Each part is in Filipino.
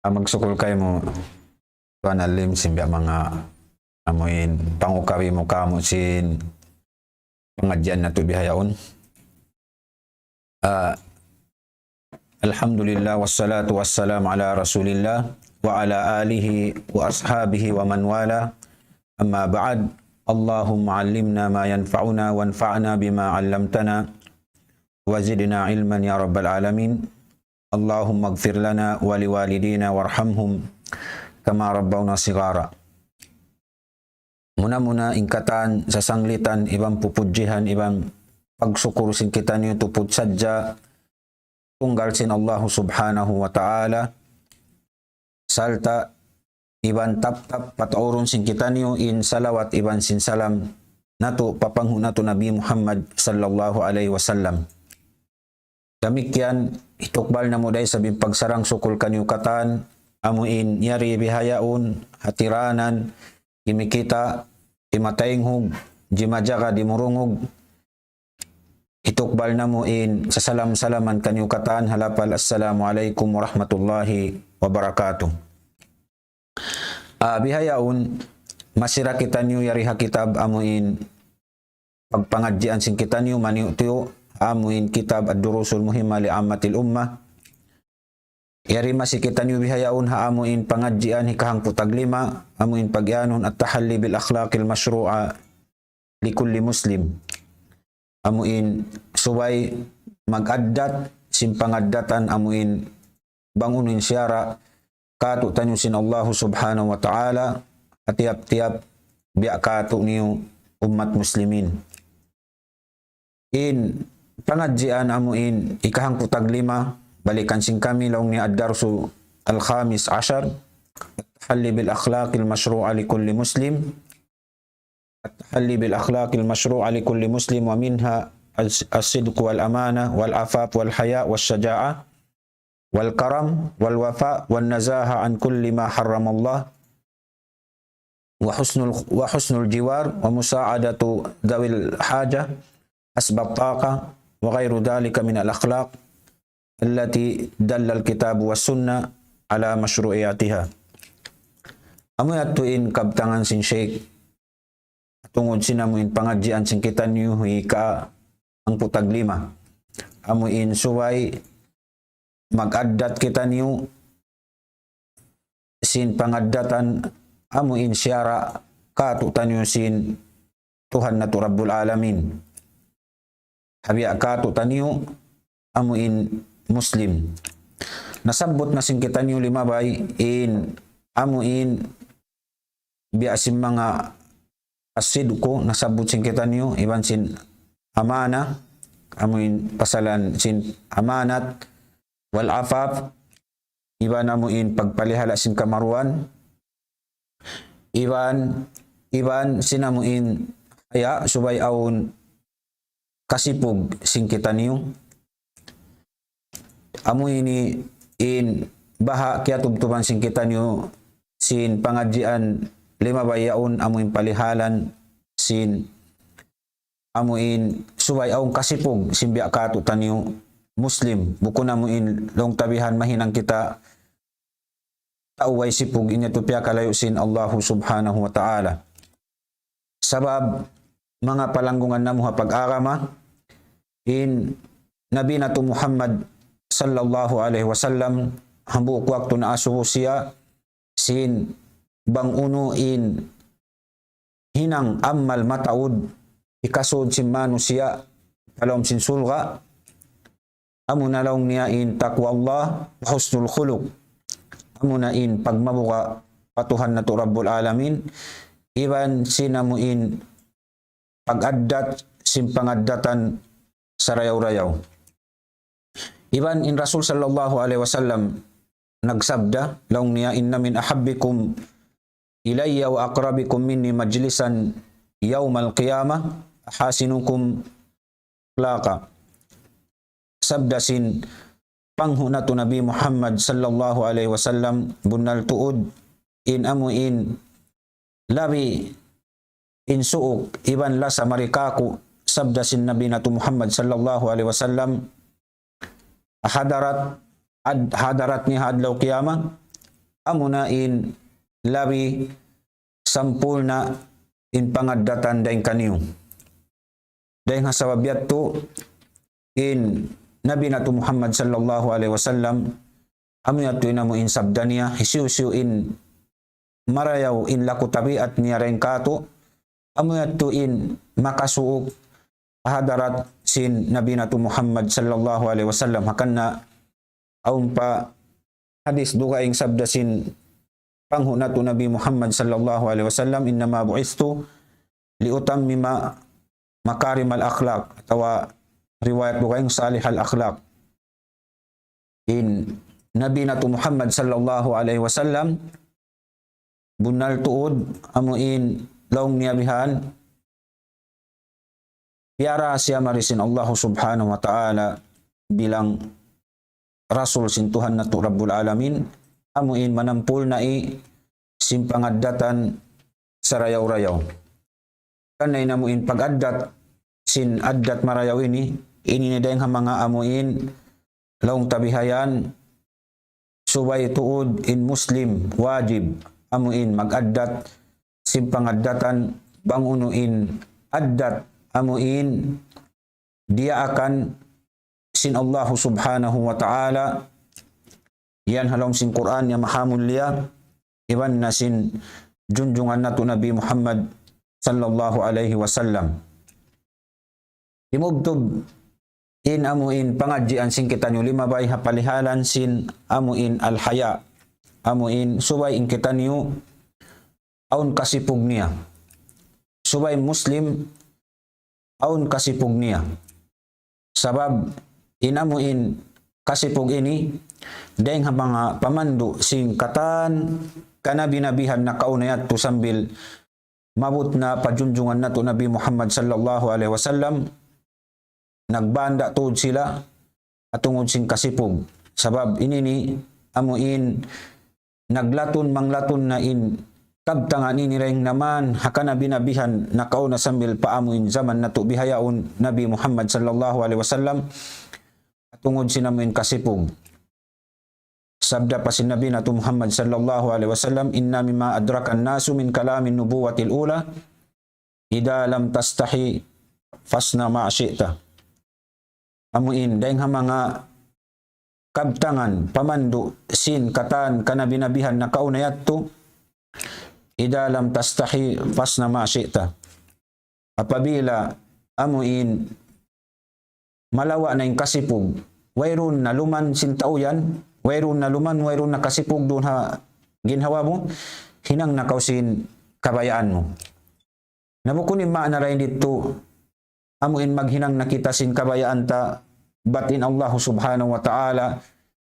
Magsukol kayo mo tuan alim simbiya mga amuin pangukawi mo kamo sin pengajian na to bihayaon. Alhamdulillah wassalatu wassalamu ala rasulillah wa ala alihi wa ashabihi wa man wala. Amma ba'd. Allahumma allimna ma yanfa'una wanfa'na bima 'allamtana wa zidna ilman ya rabbal alamin. Allahumma ighfir lana wa liwalidina warhamhum kama rabbawna sigara. Muna-muna ingkatan sa sanglitan ibang pupudjihan ibang pagsukurusin kita niyo tupud sadya tunggal sin Allah subhanahu wa ta'ala salta iban tap-tap pataurun sin kita niyo in salawat iban sin salam nato papanghu nato Nabi Muhammad sallallahu alaihi wasallam. Demikian itukbal na mo day sabing pagsarang sukul kanyo katan amuin yari bihayaun hatiranan imikita imatainghug jimajaga dimurungog itukbal na mo in sa salam-salaman kanyo katan halapal assalamualaikum warahmatullahi wabarakatuh. Bihayaun masira kita niyo yari hakitab amuin pagpangadjian sing kita niyo maniu tiyo amuin kitab ad-durusul muhimma li ammatil ummah. Yari masih kita niyo bihayaun ha amuin pangadjian hikahang putag lima amuin pagyanon at tahalli bil akhlaqil masyru'a li kulli muslim. Amuin suway magaddat sim pangaddatan amuin bangunin syara katu tanyusin Allah subhanahu wa ta'ala atiap-tiap biak katu niyo umat muslimin. In pangadjian amuin ikahang putag lima balikan sing kami laung ni ad-darsu al-khamis ashar at-tahalli bil akhlaqil masyru'a li kulli muslim at-tahalli bil akhlaqil masyru'a li kulli muslim wa minha as-sidq wal amana wal afaf wal haya was syaja'ah wal karam wal wafa wan nazaha an kulli ma harramallah wa husnul jiwar wa musa'adatu dawil haja asbab taqa wa ghairu dhalika min al-akhlaq allati dalla al-kitab was sunnah ala masyru'iyatiha. Amoy atuin kabtangan sin Sheikh tungod sinamuin pangadjian sing kita niyo ka ang putag lima. Amuin suway magaddat kita niyo sin pangaddatan amuin syara katutan niyo sin Tuhan na to Rabbul Alamin. Habiya katutan niyo amuin Muslim. Nasabot na sing kita niyo limabay in amuin biasim mga asidko nasabot sing kita niyo iban sin amana amuin pasalan sin amanat wal afaf iban amuin pagpalihala sin kamaruan iban sinamuin haya subay aun kasipog sing kita niyo amu ini in baha kaya tubtuban sing kita niyo sin pangadjian lima bayaon amuin palihalan sin amuin subay aung kasipog sin biak katu taniyo muslim bukun amuin long tabihan mahinang kita tauway sipog inya tupya kalayo sin Allah subhanahu wa ta'ala sabab mga palanggungan na muha pag-arama in Nabi na to Muhammad sallallahu alaihi wasallam hambu waktu na asuho siya sin banguno in hinang ammal mataud ikasod sin manusia palom sin sulga amuna laung niya in taqwa Allah wa husnul khuluq amuna in pagmabuka patuhan na to Rabbul Alamin iban sinamuin pagaddat sin pangaddatan sa rayaw-rayaw. Iban in Rasul sallallahu alaihi wasallam nagsabda laung niya inna min ahabbikum ilayya wa aqrabikum minni majlisan yawmal qiyamah hasinukum laqa. Sabda sin panghuna to Nabi Muhammad sallallahu alaihi wasallam bunal tuod in amuin labi in suuk iban la sa marikaku sabda sin Nabi na to Muhammad sallallahu alaihi wasallam hadarat ni hadlaw qiyamah amo na in labi sampul na in pangaddatan daing kaniyo. Daing hasabab to in Nabi nato Muhammad sallallahu alaihi wasallam amo yato ina mo in sabda niya hisiu in marayaw in laku tabiat niya rin kato amo yato in makasuok hadarat sin Nabi nato Muhammad sallallahu alaihi wasallam hakan na aun pa hadis dugaing sabda sin panghu nato Nabi Muhammad sallallahu alaihi wasallam innama bu'istu liutammima makarim al-akhlaq atawa riwayat dugaing salih al-akhlaq in Nabi nato Muhammad sallallahu alaihi wasallam bunal tuod amuin laong niyabihan piara siya marisin Allah subhanahu wa ta'ala bilang rasul sin Tuhan nato Rabbul Alamin amuin manampul na simpangaddatan sa rayaw-rayaw kanay namuin pag-addat sin addat marayaw ini dayang mga amuin laong tabihayan subay tuod in Muslim wajib amuin mag-addat simpangaddatan bangunuin addat amuin dia akan sin Allah subhanahu wa ta'ala yan halong sin Quran ya mahamulya iwan na sin junjungan nato Nabi Muhammad sallallahu alaihi wasallam imugtog in amuin pangadjian sin kita nyo limabay hapalihalan sin amuin alhaya amuin subay in kita nyo aun kasipug niya subay Muslim aun kasipug niya sabab inamuin kasipug ini dahing mga pamandu sing katan kanabinabihan na kaunayat to sambil mabut na pajunjungan nato Nabi Muhammad sallallahu alaihi wasallam nagbanda tuod sila atungod sing kasipug sabab inini amuin naglaton manglaton na in kabtangan ini ring naman hakana binabihan na kauna sambil paamuin zaman nato bihayaon Nabi Muhammad sallallahu alaihi wasallam atungod sinamuin kasipug sabda pa si Nabi nato Muhammad sallallahu alaihi wasallam inna mimma adrakan nasu min kalamin nubuwatil ula idza lam tastahi fasna ma syi'ta amuin dahing mga kabtangan pamandu sin katan kanabinabihan na kaunayat to idza lam tastahi fasna ma syi'ta apabila amuin malawa na yung kasipug wayron na luman sin tauyan wayron na luman wayron na kasipug doon ha ginhawa mo hinang nakausin kabayaan mo nabukunin maanaray dito amuin maghinang nakita sin kabayaan ta batin Allah subhanahu wa ta'ala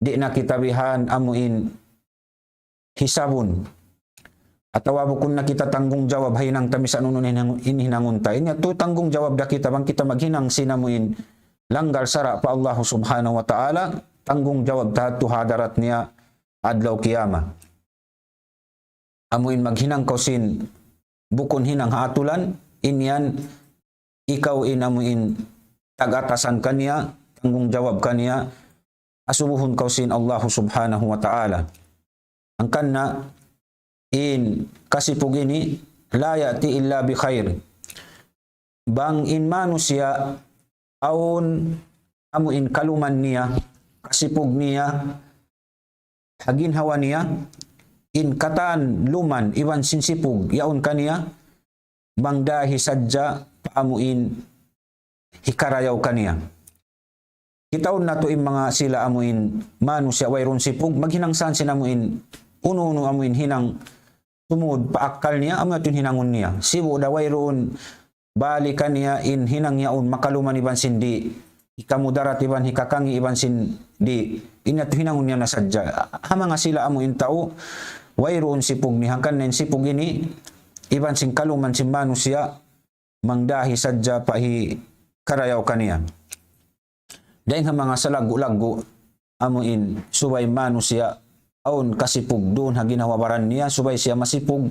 di nakitabihan amuin hisabon atawa bukun nakita tanggung jawab hinang tamisan ununin hinangunta inya to tanggung jawab da kita bang kita maghinang sinamuin langgar sara pa Allah subhanahu wa ta'ala tanggung jawab ta to hadarat niya adlaw kiyama amuin maghinang kausin bukun hinang haatulan inyan ikaw inamuin tag-atasan kaniya, tanggung jawab kaniya, asubuhon kausin Allah subhanahu wa ta'ala. Ang kanna, in kasipug ini, la yati illa bi khair. Bang in manusia, aun amuin kaluman niya, kasipug niya, hagin hawa niya, in katan luman, iwan sinsipug, yaon kaniya, bang dahi sadja, amuin hikarayaw kaniya. Kitaon na to mga sila amuin manusia wayron sipug maghinangsan sinamuin uno amuin hinang tumud paakal niya amuin atin hinangon niya. Sibo da wayron balikan niya in hinang yaon makaluman iban sindi ikamudarat iban hikakangi iban sindi inat hinangon niya nasadya. Mga sila amuin tao wayron sipug ni hangkan nen sipug ini iban sing kaluman sin manusia mangdahi sadya pahi karayaw kaniya. Dahil mga salagu-lagu amuin subay manusia aun kasipug doon haginawabaran niya subay siya masipug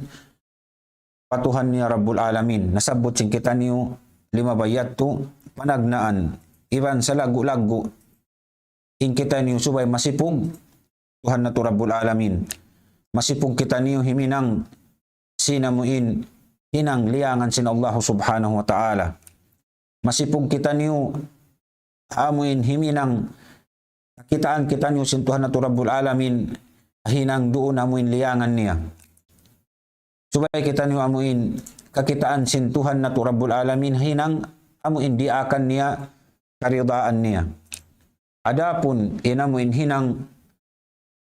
patuhan niya Rabbul Alamin. Nasabot sing kita niyo lima bayat to panagnaan iban sa lagu-lagu in kita niyo subay masipug Tuhan na to Rabbul Alamin. masipog kita niyo himinang sinamuin hinang liangan sin Allah subhanahu wa ta'ala. Masipog kita niyo amuin himinang kakitaan kita niyo sin Tuhan na Rabbul Alamin hinang doon amuin liangan niya. Subay kita niyo amuin kakitaan sin Tuhan na Rabbul Alamin hinang amuin diakan niya karidaan niya. Adapun inamuin hinang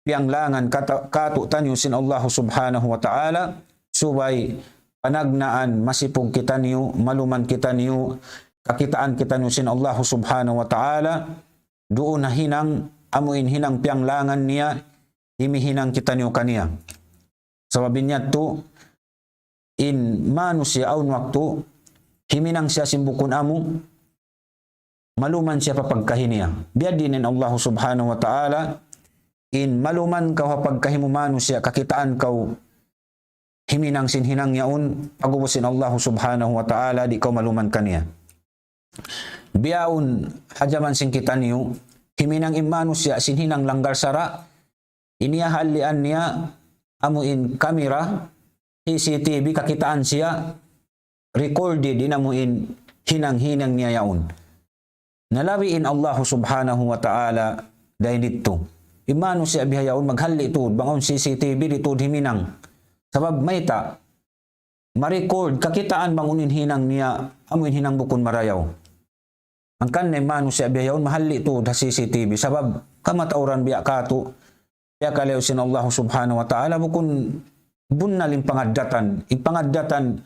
pianglangan katutan niyo sin Allah subhanahu wa ta'ala, subay panagnaan masipog kita niyo, maluman kita niyo, kakitaan kita niyo sin Allah subhanahu wa ta'ala, doon na hinang amuin hinang pianglangan niya, himihinang kita niyo kaniya. Sababi niya to, in manusya aun waktu, himinang siya simbukun amu, maluman siya papagkahiniya. Biadinin Allah subhanahu wa ta'ala, in maluman kau hapagkahimu manusya, kakitaan kau himinang sinhinang yaun, pagubusin Allah subhanahu wa ta'ala, di kau maluman kaniya. Biyaun hajaman sing kita niyo, himinang imanusya sinhinang langgar sara, iniya halian niya, amuin kamera, CCTV, kakitaan siya, recorded, inamuin hinang-hinang niya yaun. Nalawiin Allah subhanahu wa ta'ala dahil dito. Imano siya bihayaon maghali ito, bangon CCTV dito himinang. Sabab may ta, ma-record, kakitaan bangunin hinang niya, amuin hinang bukon marayaw. Ang kanay mano siya bihayaon, mahali ito da CCTV. Sabab kamatauran biya kato, biya kalayo sin Allah subhanahu wa ta'ala, bukon bunnaling pangadatan, ipangadatan,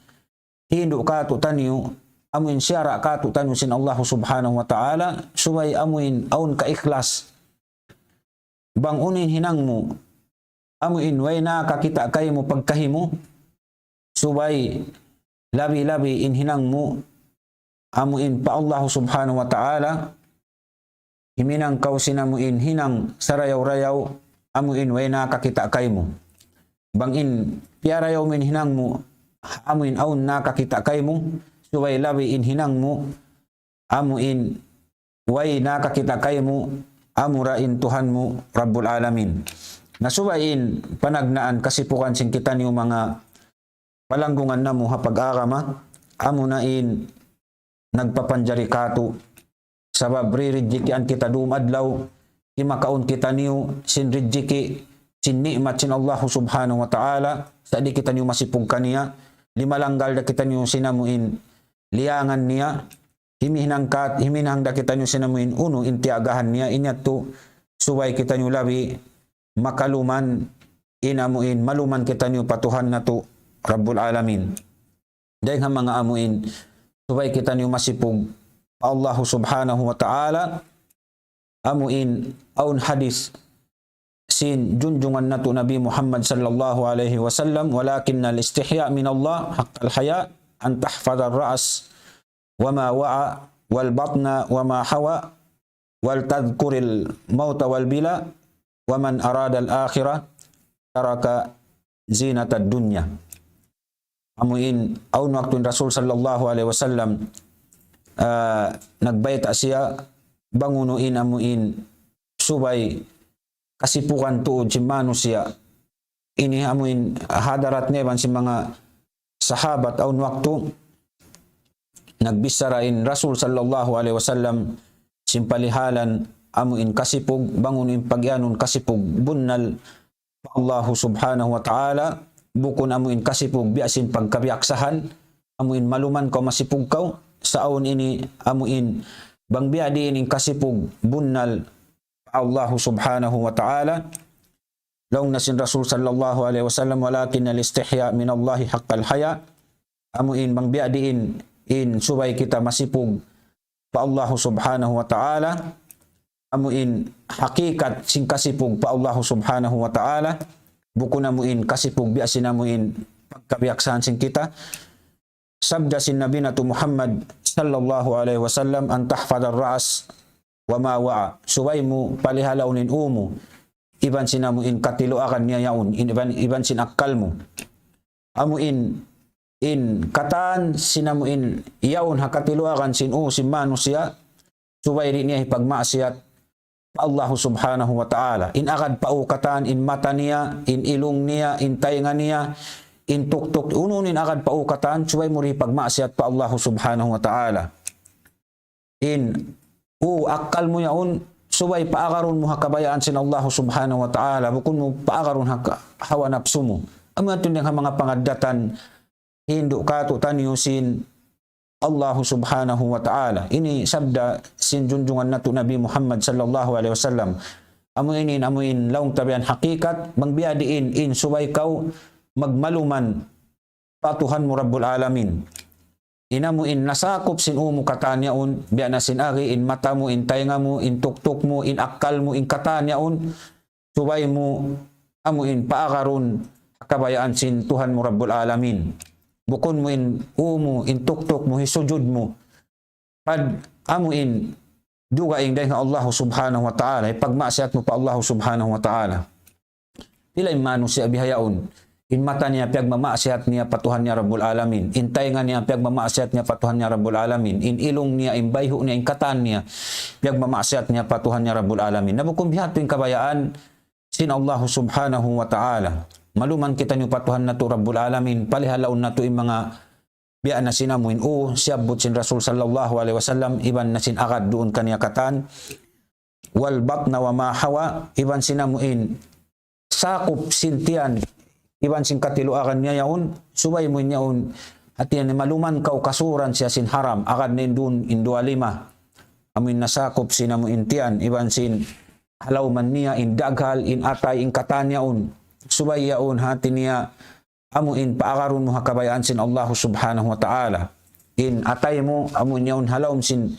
hindo kato tanyo, amuin syara kato tanyo sin Allah subhanahu wa ta'ala, subay amuin aun kaiklas. Bangunin hinang mo, amuin way na kakita kayo mo pagkahimo, subay labi-labi in hinang mo, amuin pa Allah subhanahu wa ta'ala, himinang kau sinamuin hinang sarayaw-rayaw, amuin way na kakita kayo mo. Bangin piarayaw min hinang mo, amuin aun na kakita kayo mo, subay labi in hinang mo, amuin way nakakita kayo mo, amurain Tuhan mo Rabbul Alamin. Nasubain panagnaan kasipukan sing kita niyo mga palanggungan na mo hapag-agama, amunain nagpapanjari kato, sabab riridjikian kita dumadlaw, imakaon kita niyo sin ridjiki, sin ni'mat sin Allah subhanahu wa ta'ala, sa di kita niyo masipug kaniya, limalanggal da kita niyo sinamuin liangan niya, himinang da kita nyo sinamuin uno, intiagahan niya, inyato, suway kita nyo labi, makaluman, inamuin, maluman kita nyo patuhan na to, Rabbul Alamin. Dahil nga mga amuin, suway kita nyo masipog, Allah subhanahu wa ta'ala, amuin, aun hadis, sin junjungan na to Nabi Muhammad sallallahu alaihi wasallam, walakin na listihya min Allah, haqqal haya, an tahfadar ra'as, wama wa'a wal batna wama hawa wal tadhkuril mauta wal bila waman arada al akhirah taraka zinatad dunya. Amuin aun waktun Rasul sallallahu alaihi wasallam nagbayta siya bangunuin amuin subay kasipukan tuod si manusia ini amuin hadarat neban si mga sahabat aun waktu nagbisarain Rasul sallallahu alaihi wasallam simpalihalan amuin kasipog bangunin pagyanon kasipog bunnal Allah subhanahu wa ta'ala bukon amuin kasipog biasin pagkabiaksahan amuin maluman ko masipog kaw sa aun ini amuin bang biadi ining kasipog bunnal Allah subhanahu wa ta'ala laung nasin Rasul sallallahu alaihi wasallam walakin al-istihya min Allah haqqal haya amuin bang biadiin in subay kita masipog pa Allah subhanahu wa ta'ala amuin hakikat sing kasipog pa Allah subhanahu wa ta'ala buko namuin kasipog biasin namuin pagkabiaksahan sing kita sabda sin Nabi natu Muhammad sallallahu alaihi wasallam an tahfadar ra'as wa ma wa'a subay mo palihalawnin umo iban sinamuin katiloakan niya yaun iban sin akal mo amuin in katan sinamuin iyaon hakatiluakan sin sin manusia subay rin niya ipagmaasiyat Allah subhanahu wa ta'ala. In akad paukatan, in mata niya, in ilong niya, in tainga niya, in tuktok, ununin akad paukatan, subay mo rin pagmaksiat pa Allah subhanahu wa ta'ala. In akal mo yaon, subay paakaron mo hakabayaan sin Allah subhanahu wa ta'ala, bukun mo paakaron hawa napsu mo. Amin ito mga pangadatan, hindo kato tanyo sin Allah subhanahu wa ta'ala. Ini sabda sin junjungan nato Nabi Muhammad sallallahu alaihi wasallam. Amuin laung tabian hakikat, magbiadiin in subay kau magmaluman patuhan mo Rabbul Alamin. Inamuin nasakop sin umu katanyaon, biya na sin agi in mata mo, in tainga mo, in tuktok mo, in akal mo, in katanyaon, subay mo amuin paakaron kabayaan sin Tuhan mo Rabbul Alamin. Bukon mo in umu, in tuktok mo, hisujud mo. Pad amuin duga ing dahil Allah subhanahu wa ta'ala. Ipagmasyat mo pa Allah subhanahu wa ta'ala. Pilay mano siya bihayaon. In mata niya piyagmamasyat niya patuhan niya Rabbul Alamin. In tainga niya piyagmamasyat niya patuhan niya Rabbul Alamin. In ilong niya, in bayho niya, in katan niya piyagmamasyat niya patuhan niya Rabbul Alamin. Nabukom bihat yung kabayaan sin Allah subhanahu wa ta'ala. Maluman kita niyo patuhan na to Rabbul Alamin, palihalaon na to yung mga biya na sinamuin. Siyabot sin Rasul sallallahu alaihi wasallam, iban na sin akad doon kaniya katan. Wal batna wa mahawa, iban sinamuin. Sakop sintian, iban sin katiluakan niya yaon, subay mo yaon. At yan, maluman kau kasuran siya sin haram, akad na doon indualima. Amin nasakop sinamuin tiyan, iban sin halaw man niya, in daghal, in atay, in katan yaon. Subay yaon hati niya amuin paakaron mo hakabayaan sin Allah subhanahu wa ta'ala. In atay mo amun yaon halawm sin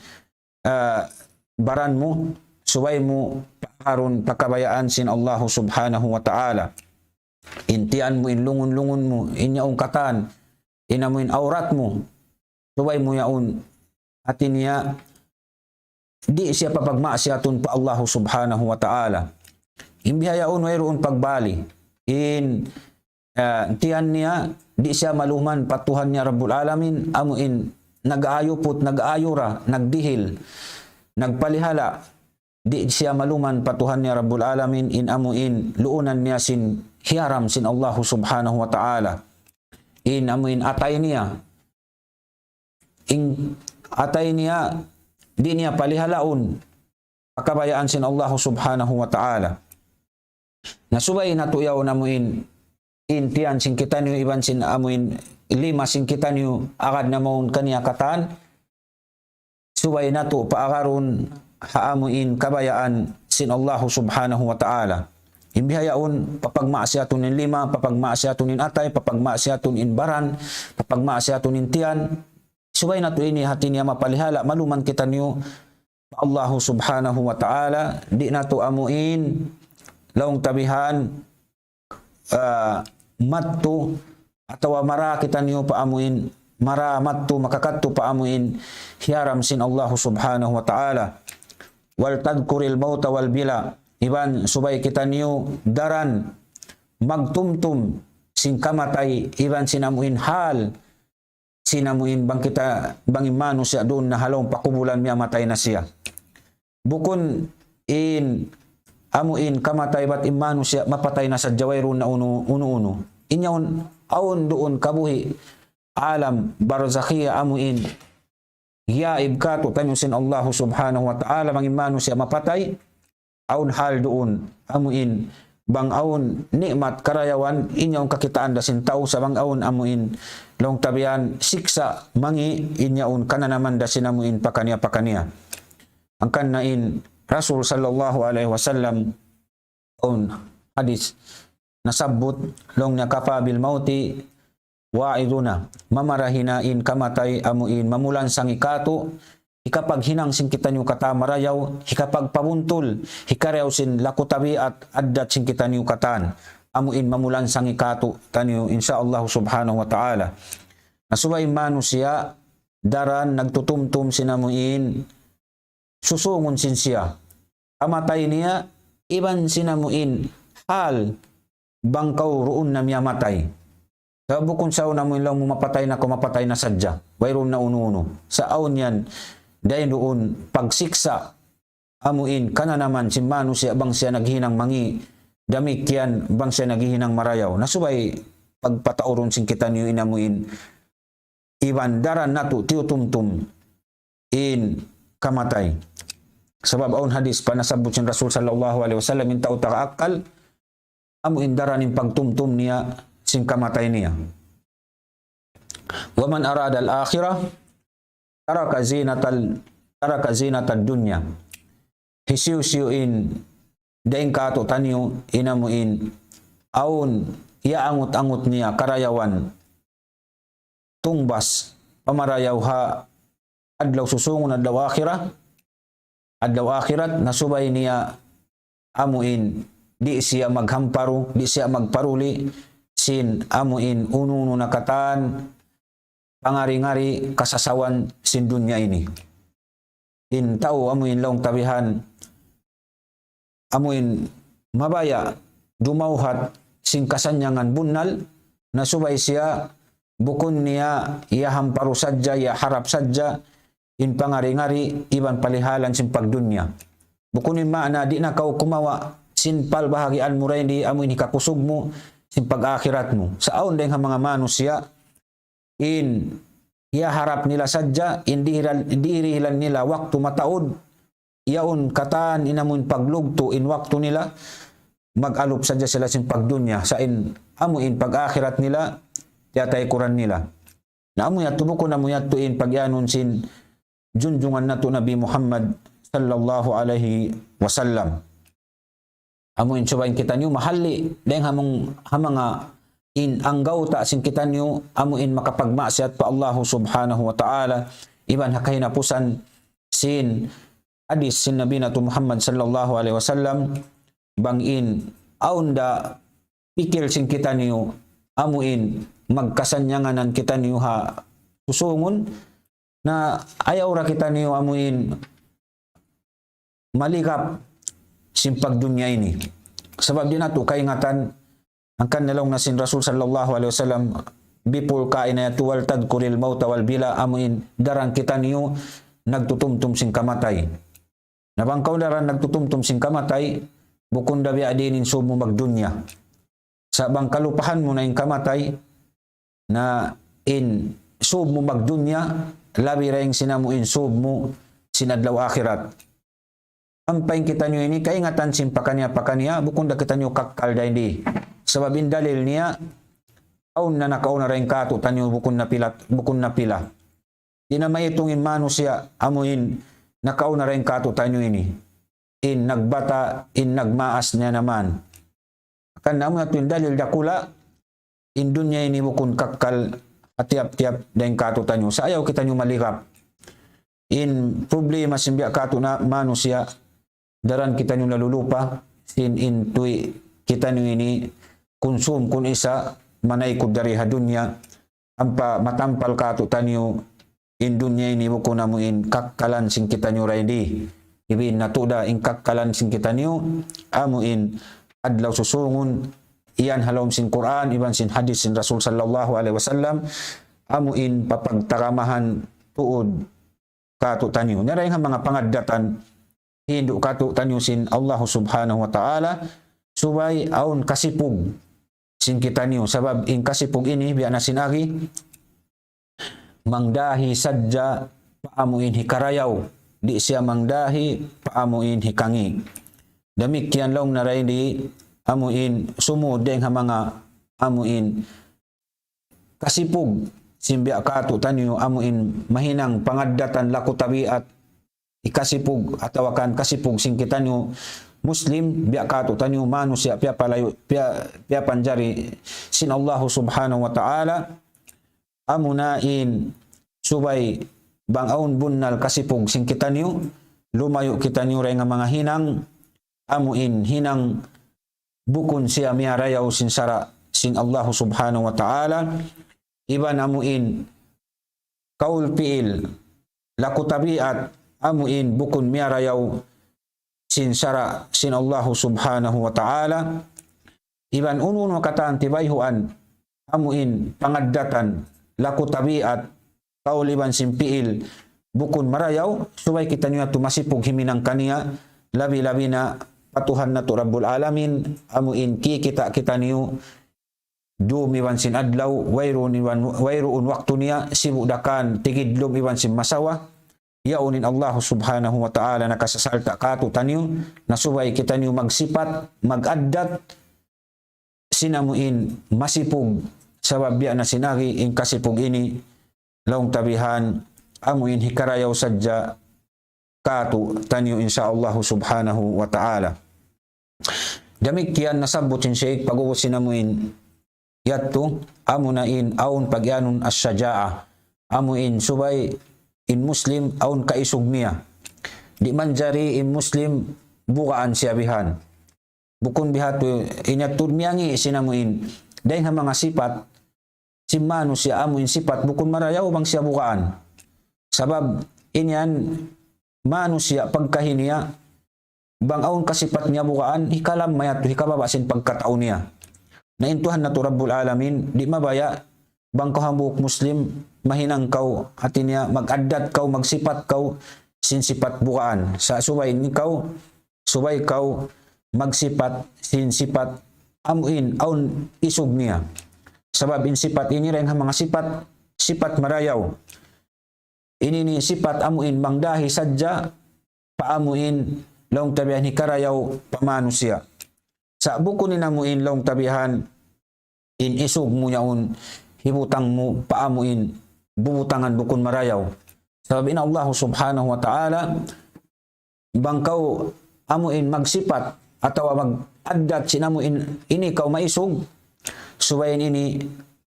baran mo, subay mo paakaron pakabayaan sin Allah subhanahu wa ta'ala. In tiyan mo, in lungun-lungun mo, in yaong katan, in amuin aurat mo, subay mo yaon hati niya di siya papagmasyatun pa Allah subhanahu wa ta'ala. Imbihayaon mayroon pagbali. In tiyan niya, di siya maluman patuhan niya Rabbul Alamin, amuin nag-aayo put, nag-aayura, nagdihil, nagpalihala, di siya maluman patuhan niya Rabbul Alamin, in amuin luunan niya sin hiyaram sin Allah subhanahu wa ta'ala. In amuin atay niya, in atay niya, di niya palihalaon, pakabayaan sin Allah subhanahu wa ta'ala. Nasubay natuyaw namuin in tiyan sing kita niyo iban sin amuin lima sing kita niyo akad na maun kaniya katan, subay nato paakaron haamuin kabayaan sin Allah subhanahu wa ta'ala. Imbihayaon papagmaasyaton in lima, papagmaasyaton in atay, papagmaasyaton in baran, papagmaasyaton in tiyan, subay nato ini hati niya mapalihala, maluman kita niyo Allah subhanahu wa ta'ala. Di nato amuin laung tabihan mattu atau mara kita niyo paamuin, mara mattu makakattu paamuin hiyaram sin Allah subhanahu wa ta'ala. Wal tadkuril mauta wal bila, iban subay kita niyo daran magtumtum sin kamatay, iban sinamuin hal sinamuin bang kita bang imano siya doon na halong pakubulan miya matay na siya. Bukon in amuin kamatay bat imano siya mapatay na sa jawairon na uno. Inyaon aon doon kabuhi alam barzakhiya amuin yaib kato tanyo sin Allah subhanahu wa ta'ala mangimano siya mapatay aon hal doon amuin bang aon nikmat karayawan inyaon kakitaan da sin tao sa bang aon amuin long tabian siksa mangi inyaon kana naman da sinamuin pakaniya ang kanain Rasul sallallahu alaihi wasallam on hadis nasabut long nakapabil mauti wa'iduna mamarahinain kamatay amuin mamulan sang ikato ikapag hinang sing kita niyo kata marayaw ikapag pabuntol hikarew sin lakutabi at addat sing kita niyo katan amuin mamulan sang ikato tanyo insyaallah subhanahu wa ta'ala. Nasubay manusia daran nagtutumtum sinamuin susungon sin siya. Amatay niya, iban sinamuin hal bangkaw roon na miya matay. Sa bukon sa una mo lang mapatay na kumapatay na sadya. Bayroon na uno-uno. Sa aon yan, dahil doon pagsiksa amuin kana naman si manusia bang siya naghinang mangi damikian bang siya naghihinang marayaw nasubay pagpatauron sing kita niyo inamuin iban daran natu tiutumtum in kamatay sabab aun hadis panasabot sin Rasul sallallahu alaihi wasallam in tao takaakal amuin daran in pagtumtum niya sing kamatay niya wa man arada al akhirah taraka zinatad dunya hisiu-siuin daing kato tanyo inamuin aun ya angut-angut niya karayawan tungbas pamarayaw ha adlaw susungon adlaw akhirat nasubay niya amuin di siya maghamparo di siya magparuli sin amuin ununo nakatan pangari-ngari kasasawan sin dunya ini in tao amuin long tabihan amuin mabaya dumauhat sing kasanyangan bunnal nasubay siya bukun niya iya hamparu sadja iya harap sadja in pangari-ngari iban palihalan sin pagdunya bukunin maana di na kau kumawa sin palbahagian mo rin di amuin hikakusog mo sin pag-akhirat mo sa aon din mga manusia in iya harap nila sadja hindi irihilan nila waktu mataod iyaon katan inamun paglugto in waktu nila mag-alop sadya sila sin pagdunya sa in amuin pag-akhirat nila yatay kuran nila na amuyat tubukon amuyat tuin pagyanon sin junjungan nato Nabi Muhammad sallallahu alaihi wasallam amuin subayin kita niyo mahali dahil hamanga in anggaw ta sin kita niyo amuin makapagmasyat pa Allah subhanahu wa ta'ala iban hakay napusan sin hadis sin Nabi nato Muhammad sallallahu alaihi wasallam bangin aunda pikil sin kita niyo amuin magkasanyanganan kita niyo ha susungon na ayaw ra kita niyo amuin malikap sin pagdunya ini sabab di nato kaingatan ang kanalong na sin Rasul sallallahu alaihi wasallam bipul kain na tuwal tadkuril mauta wal bila amuin darang kita niyo nagtutumtum sin kamatay nabangkaw daran nagtutumtum sin kamatay bukon dabi adinin sub mo magdunya sa bangkalupahan mo na yung kamatay na in sub mo magdunya labi ra yung sinamuin sub mo sinadlaw akhirat ampain kita nyo ini kaingatan sin pakanya bukon da kita nyo kakkal da hindi sabab in dalil niya aun na nakaon na rin kato tanyo bukon na pila di na may itungin manusia amuin nakaon na rin kato tanyo ini in nagbata in nagmaas niya naman kan namu at yung dalil dakula in dunya ini bukon kakkal atiap-tiap dahil kato tanyo sa ayaw kita nyo malikap in problema simbiya kato na manusia daran kita nyo nalulupa sin in tuy kita nyo ini konsum kun isa manaykod dari ha dunya ampa matampal kato tanyo in dunya ini bukon na mo in kakkalan sing kita nyo ready ibin natuda in kakkalan sing kita nyo amuin adlaw susungon iyan halom sin Quran iban sin hadis sin Rasul sallallahu alaihi wasallam amuin papagtaramahan tuod kato tanyo naray nga mga pangaddatan hindu kato tanyo sin Allah subhanahu wa ta'ala subay aun kasipug sin kita niyo sabab in kasipug ini biya na sinagi mangdahi sadja paamuin hikarayaw di siya mangdahi paamuin hikangi damikyan long naray di amuin sumud deng ha mga amuin kasipug simbiya kato tanyo amuin mahinang pangaddatan laku tabiat ikasipug atawakan kasipug sing kita nyo Muslim biya kato tanyo manusia pia palayo pia panjari sin Allah subhanahu wa ta'ala amunain subay bangaun bunnal kasipug sing kita nyo lumayo kita nyo ray nga mga hinang amuin hinang bukon siya miyarayaw sin sara sin Allah subhanahu wa ta'ala iban amuin kaul piil laku tabiat amuin bukon miyarayaw sin sara sin Allah subhanahu wa ta'ala iban ununo kataan tibayhuan amuin pangaddatan laku tabiat kaul iban sin piil bukon marayaw subay kita nyo tumasipog himinang kaniya labi-labi na patuhan na to Rabbul Alamin amuin kita niyo dum iwan sin adlaw wayroon waktu niya sibudakan tigidlom iwan sin masawa yaunin Allah subhanahu wa ta'ala nakasasalta kato tanyo nasubay kita niyo magsipat magaddat sinamuin masipog sabab biya na sinagi in kasipog ini laong tabihan amuin hikarayaw sadya kato tanyo insyaallah subhanahu wa ta'ala. Damikian nasabot sin Sheikh pag-uwas sinamuin yatto amunain aun pagyanun as-sajaa amuin subay in Muslim aun kaisog niya di man jari in Muslim bukaan siya bihan bukon bihato inyatud miyangi sinamuin dahil mga sipat simano siya amuin sipat bukon marayaw bang siya bukaan sabab inyan mano siya pagkahiniya bang aun kasipat niya bukaan hikalam mayat hikababasin pagkatao niya naintuhan na to Rabbul Alamin di mabaya bang kahambuk Muslim mahinang kau hati niya mag-addat kau magsipat kau sinsipat bukaan sa subay kau magsipat sinsipat amuin aun isog niya sabab insipat ini rin mga sipat marayaw ini ni sipat amuin mangdahi sadya paamuin long tabihan hikarayaw pamanusia sa buko ni namuin long tabihan in isog mo yaon hibutang mo paamuin bubutangan bukon marayaw sabab in Allah subhanahu wa ta'ala bangkaw amuin magsipat atau mag-addat sinamuin ini kau maisog subayin ini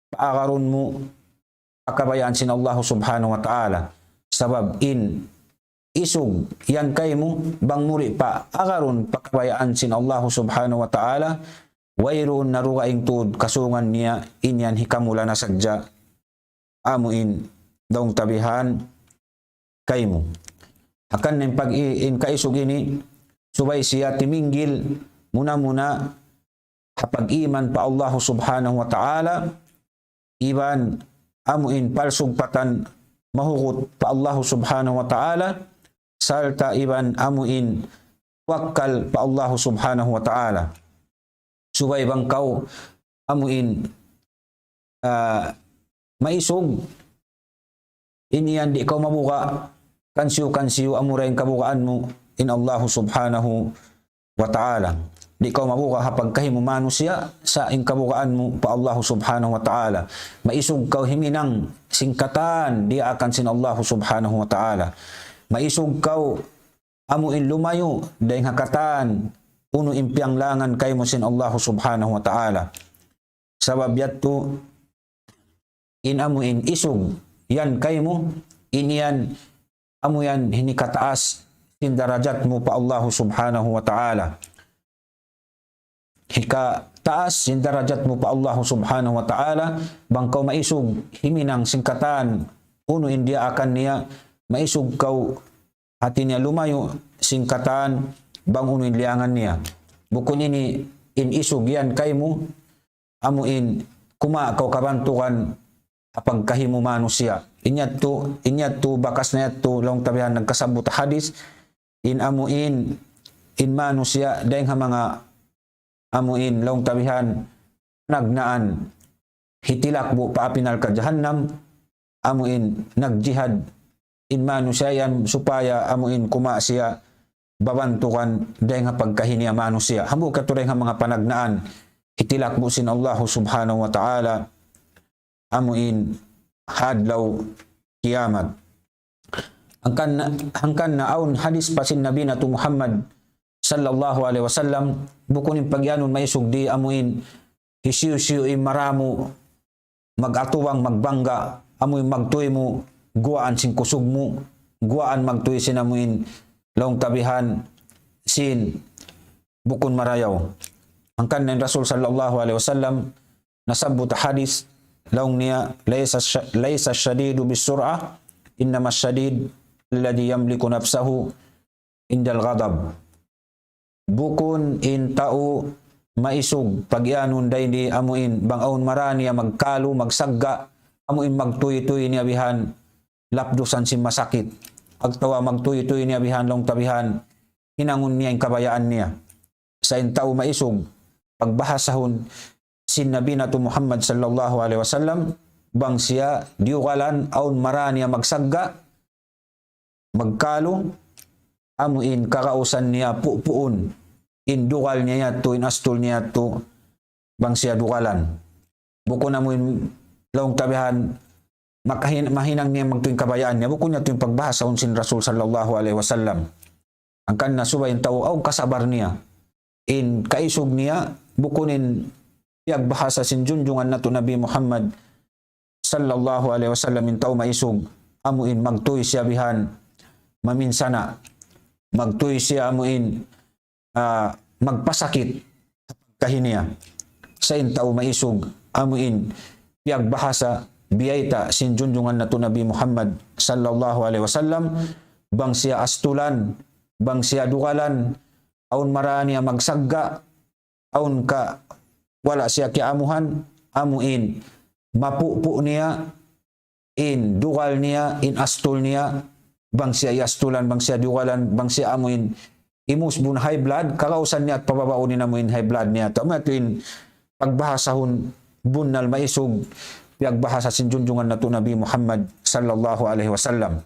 paakaron mo pakabayaan sin Allah subhanahu wa ta'ala sabab in isog yan kay mo bang muri pa akaron pakabayaan sin Allah subhanahu wa ta'ala wayroon narugaing tud kasungan niya inyan hikamula na sadya amuin daong tabihan kay mo akan ng pag-in kaisog ini subay siya timinggil muna kapag iman pa Allah subhanahu wa ta'ala iban amuin palsug patan mahukot pa Allah subhanahu wa ta'ala salta iban amuin wakkal pa Allah subhanahu wa ta'ala subay bangkaw amuin maisog iniyan di ikaw mabuka kansiyo amurayin kabukaan mo in Allah subhanahu wa ta'ala di ikaw mabuka hapag kahimo manusia sa in kabukaan mo pa Allah subhanahu wa ta'ala maisog kaw himinang singkatan di akan sin Allah subhanahu wa ta'ala maisog kaw amuin lumayo dahil hakatan puno impiang langan kay mo sin Allah subhanahu wa ta'ala sabab yato in amuin isog yan kay mo iniyan amuyan hinikataas sin darajat mo pa Allah subhanahu wa ta'ala hika taas sin darajat mo pa Allah subhanahu wa ta'ala bangkaw maisog himinang singkatan puno india akan niya maisog kaw hati niya lumayo singkatan bang uno liangan niya bukon ini in isog yan kay mo amuin kuma kaw kabantukan apag kahimo manusia inyat to bakas na yato long tabihan nagkasabot hadis in amuin in manusia dahil nga mga amuin long tabihan nagnaan hitilak bu paapinal ka jahannam amuin nagjihad in manusia yan supaya amuin kuma siya babantukan dahil nga pagkahiniya manusia hamo katuloy nga mga panagnaan hitilak bu sin Allah subhanahu wa ta'ala amuin hadlaw kiamat hangkan na aun hadis pasin nabi na tu Muhammad sallallahu alaihi wasallam bukunin pagyanon maisog di amuin hisiyo-siyo maramo magatuwang magbangga amuin magtuy mo guaan sin kusog mo guaan magtuy sin amuin laong tabihan sin bukon marayaw hangkan na Rasul sallallahu alaihi wasallam nasabot hadis laong niya laysa shadidu bisur'ah innama shadid alladhi yamliku nafsahu indal ghadab bukon in tao maisog pagyanon daydi amuin bangaon marani magkalo magsagga amuin magtuy-tuy ni abihan lapdusan si masakit agtawa magtuy-tuy ni abihan long tabihan hinangon niya yung kabayaan niya. Sa intao maisog, pagbahasahon sin Nabi nato Muhammad sallallahu alaihi wasallam, bang siya diukalan aun maraniya magsagga, magkalo, amuin kakausan niya pupuon, indukal niya to, inastol niya to, bang siya dukalan. Buko na mo laong tabihan, mahinang niya magtuwing kabayaan niya, buko niya tuwing pagbahasahon sin Rasul sallallahu alaihi wasallam. Ang kanna subayin tao, aw kasabar niya, in kaisog niya, bukunin pagbahasa sin junjungan nato Nabi Muhammad sallallahu alaihi wasallam, in tao maisog, amuin magtuy siya bihan, maminsana, magtuy siya amuin, magpasakit, kahiniya, sa in tao maisog, amuin, pagbahasa, biyayta sin junjungan nato Nabi Muhammad sallallahu alaihi wasallam, bang siya astulan, bang siya dukalan, aun marani magsagga, aun ka wala siya kiamuhan, amuin mapupu niya, in dukal niya, in astul niya, bang siya iastulan, bang siya dukalan, bang siya amuin imusbun high blood, kakausan niya at pababaunin amuin high blood niya. Tama tuin pagbahasahon bunal maisog, pagbahasa sin junjungan nato Nabi Muhammad sallallahu alaihi wasallam.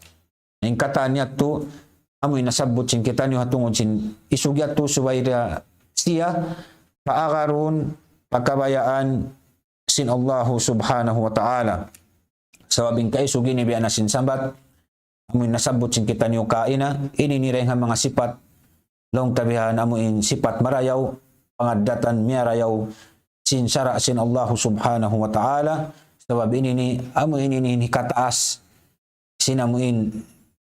Ang kata niya to, amoy nasabot sin kita niyo hatungod sin isugya to suwayra siya paakaron pagkabayaan sin Allah subhanahu wa ta'ala. Sawabing kaisugi ni biya na sin sambat, amoy nasabot sin kita niyo kaina, ininireng mga sipat, long tabihan amoy sipat marayaw, pangadatan miyarayaw, sin sara sin Allah subhanahu wa ta'ala, sabab inini, amoy inini kataas, sinamuin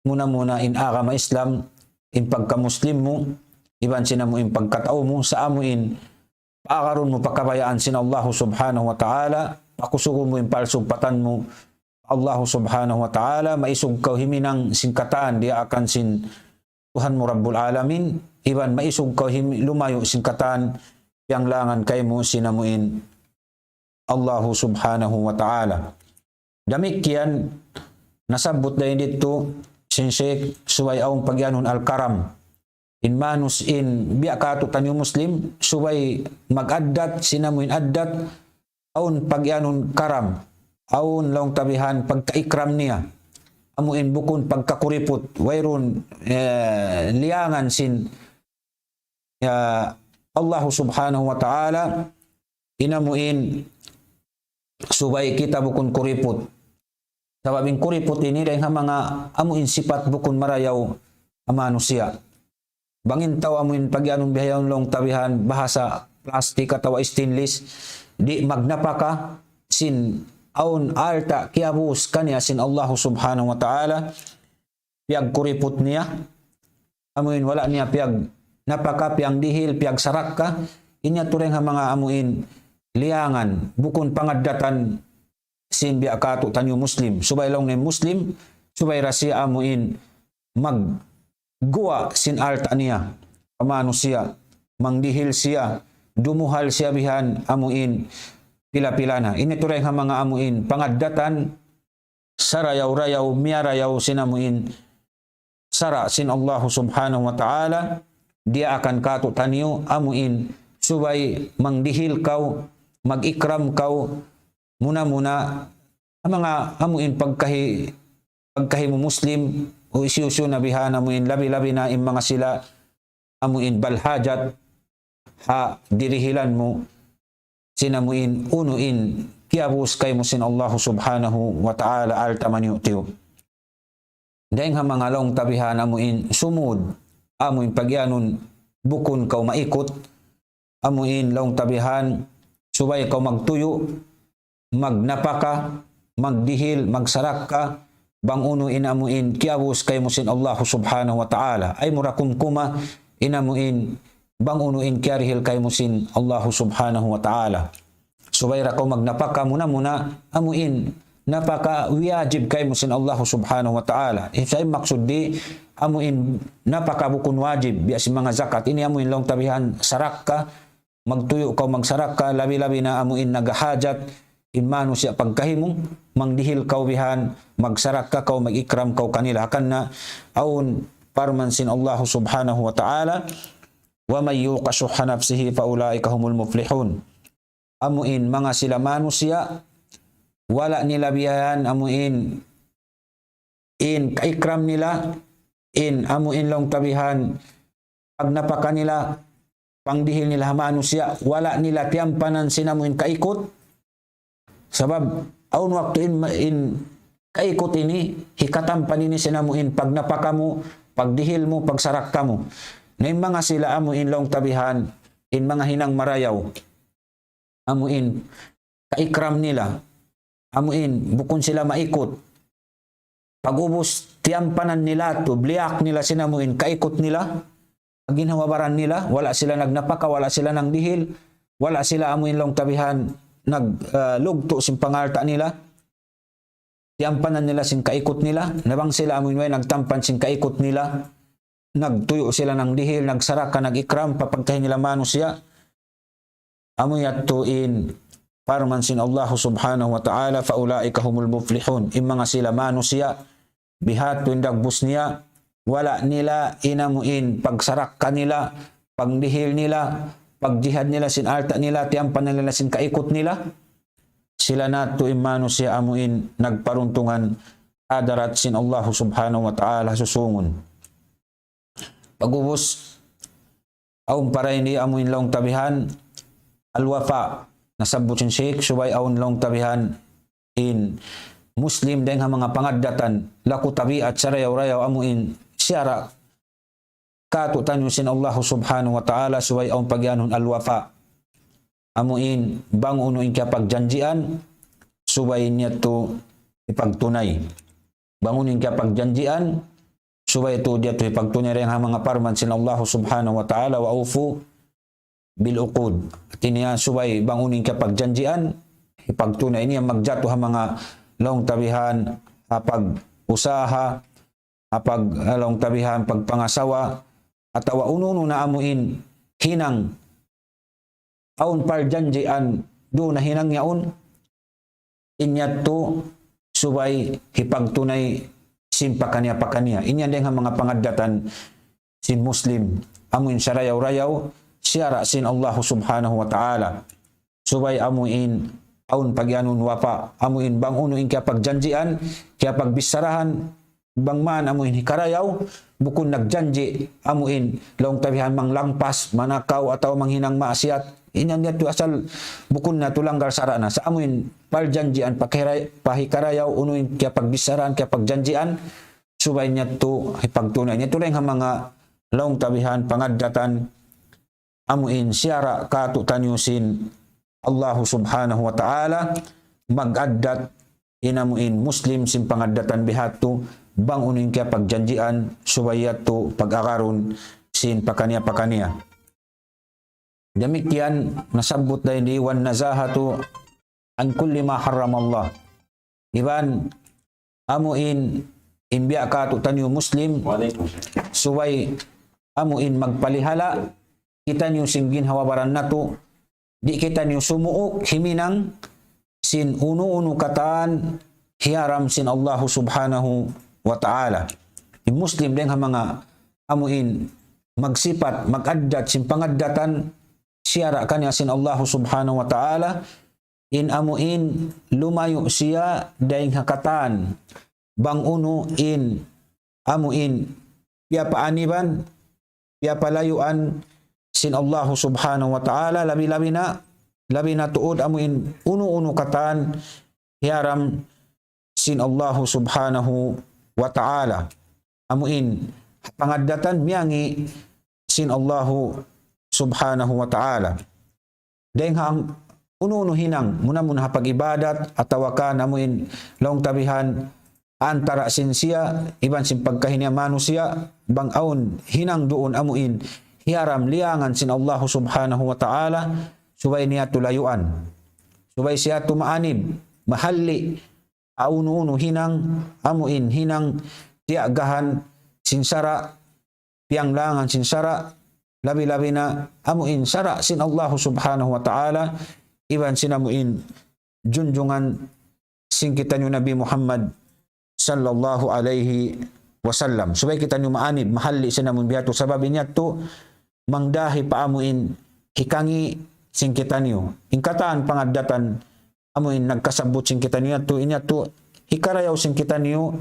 muna in agama Islam, in pagka-Muslim mo, iban sinamo in pagkatao mo, sa amuin, paakaroon mo pagkabayaan sin Allah subhanahu wa ta'ala, pakusuko mo in palsugpatan mo, Allah subhanahu wa ta'ala, maisog ka himinang singkataan, di akan sin Tuhan mo Rabbul Alamin, iban maisog ka lumayo singkataan, yang langan kay mo sinamuin Allah subhanahu wa ta'ala. Damikian, nasabot dahil dito, sin Sheikh suway aong pagyanon al-karam in manus in biya kato tanyo Muslim suway mag-addat sinamuin addat aun pagyanon karam aun laong tabihan pagkaikram niya amuin bukon pagkakuripot wayron liangan sin Allah subhanahu wa ta'ala inamuin suway kita bukon kuripot. Sababing kuripot ini dahil mga amuin sipat bukon marayaw manusia. Bangin taw amuin pagyanong bihayon long tabihan bahasa plastik atawa stainless di magnapaka sin aun alta kiabus kanya sin Allah subhanahu wa ta'ala piag kuripot niya amuin wala niya piag napaka piang dihil piag sarakka inya tureng mga amuin liangan bukon pangadatan sin biya kato tanyo Muslim. Subay lang ni Muslim, subay rasiya amuin magguwa sin alta niya. Pamano siya, mangdihil siya, dumuhal siya bihan amuin pila-pila na. Inituray nga mga amuin pangadatan, sarayaw-rayaw, miyarayaw sin amuin sara sin Allah subhanahu wa ta'ala, dia akan kato tanyo amuin subay mangdihil kaw, mag-ikram kaw, muna-muna ang mga amuin pagkahi mo Muslim o isyusyo na bihan amuin labi-labi na yung mga sila amuin balhajat ha dirihilan mo sinamuin unuin kiabus kay mo sin Allah subhanahu wa ta'ala altaman yu'tiyo. Dahil nga mga laong tabihan amuin sumud amuin pagyanon bukon kaw maikot amuin laong tabihan subay kaw magtuyo magnapaka, magdihil, magsarak ka, bang uno inamuin, kiabus kay musin Allah subhanahu wa ta'ala, ay murakumkuma, inamuin, bang unuin kiarihil kay musin Allah subhanahu wa ta'ala. Subayra ko magnapaka muna-muna, amuin, napaka wiyajib kay musin Allah subhanahu wa ta'ala. Isa'y maksud di, amuin, napaka bukun wajib, biya si mga zakat, ini amuin lang tabihan, sarak ka, magtuyo ka, magsarak ka, labi-labi na amuin nagahajat, inmano siya pagkahimong, mangdihil kaw bihan, magsarak ka kaw, mag-ikram kaw kanila. Akan na, aun, Parman sin Allah subhanahu wa ta'ala, wa may yuqa shuhha nafsihi fa ulaika humul muflihun. Amuin mga sila manusia, wala nila biyayan amuin kaikram nila, amuin long tabihan, pag napaka nila, pangdihil nila manusia, wala nila tiyampanan sinamuin kaikot. Sabab, aun waktu in kaikot ini, hikatampan ini sinamuin, pag napaka mo, pagdihil mo, pagsarak ka mo. Na mga sila amuin long tabihan, mga hinang marayaw, amuin kaikram nila, amuin bukon sila maikot, pag-ubos tiyampanan nila to, bliak nila sinamuin, kaikot nila, ginhawabaran nila, wala sila nagnapaka, wala sila nang dihil, wala sila amuin long tabihan, naglugto sin pangarta nila, tiyampanan nila sin kaikot nila, nabang sila amuin way nagtampan sin kaikot nila, nagtuyo sila ng dihil, nagsaraka, nag-ikram, papagkahin nila manusia, amoy atuin, parman sin Allah subhanahu wa ta'ala, faulaika humul muflihun. Mga sila manusia, bihat dagbus niya, wala nila inamuin, pagsarak kanila, pagdihil nila, pagjihad nila, sin alta nila, tiampan nila, sin kaikot nila, sila nato manusia amuin, nagparuntungan, adarat sin Allah subhanahu wa ta'ala, susungon. Pag-ubos, aun para hindi amuin long tabihan, alwafa, nasabot sin Sheikh, subay aun long tabihan, in Muslim dahil mga pangadatan, laku tabi at sarayaw-rayaw amuin, siyara, katutan yung sin Allah subhanahu wa ta'ala, subay aun pagyanon alwafa, amuin, bang unuin kaya pagjanjian, subay niya to ipagtunay. Bangunin kaya pagjanjian, subay ito dia ito ipagtunay rin ang mga parman sin Allah subhanahu wa ta'ala, wa ufu bil uqud. At iniya subay bangunin ka pagjanjian, ipagtunay niya magjato ang mga long tabihan, pag usaha, pag long tabihan, pagpangasawa, at awa ununo na amuin, hinang, aun parjanjian, do na hinang yaon, inyat to, subay hipagtunay, sin pakanya-pakanya. Inyan din ang mga pangadatan sin Muslim. Amuin sarayaw-rayaw, siyara sin Allah subhanahu wa ta'ala. Subay amuin, aun pagyanun wapa, amuin bang unuin kaya pagjanjian, kaya pagbisarahan, bang man amuin hikarayaw, bukun nagjanji, amuin, laong tabihan mang langpas, manakaw, ataw manghinang maasiat. Inyan niya to asal, bukun na tulanggar sarana. Sa amuin, paljanjian, pahikarayaw, unuin kaya pagbisaraan, kaya pagjanjian, subay niya to, ipagtunay. Niya tulay nga mga laong tabihan, pangadatan, amuin, siyara, katutanyusin, Allah subhanahu wa ta'ala, mag-addat, inamuin, Muslim, sin pangadatan bihatu, bang unuin kaya pagjanjian, subay to, pag-akaron, sin pakanya-pakanya. Demikian nasabot dahil di wan nazahatu an kulli ma haram Allah. Iban amuin inbiya ka tu tanyo Muslim suway amuin magpalihala kita niyo singgin hawabaran nato di kita niyo sumuok himinang sin uno-uno kataan hiaram sin Allah subhanahu wa ta'ala. Yung Muslim din ha mga amuin magsipat magaddat sin pangaddatan siyara kanya sin Allah subhanahu wa ta'ala in amuin lumayo siya daing hakatan bang uno in amuin piya paaniban piya palayuan sin Allah subhanahu wa ta'ala labi na tuod amuin uno katan hiaram sin Allah subhanahu wa ta'ala amuin pangaddatan miyangi sin Allah subhanahu wa ta'ala. Dahil hang uno hinang muna pag-ibadat at tawakan amuin laong tabihan antara sin siya iban sin pagkahinya manusia bang aun hinang doon amuin hiaram liangan sin Allah subhanahu wa ta'ala subay niya tulayuan subay siya tumaanib mahalli auno hinang amuin hinang tiagahan sinsara pianglangan sinsara labi-labi na amuin sara sin Allah subhanahu wa ta'ala iban sinamuin junjungan sin kita nyo Nabi Muhammad sallallahu alaihi wasallam. Subay kita niyo maanib, mahalli sa namun biyato. Sabab niya to, mangdahi paamuin, hikangi sing kita niyo. Ingkataan pangadatan, amuin nagkasabot sing kita niyo to, inya to, hikarayaw sing kita niyo,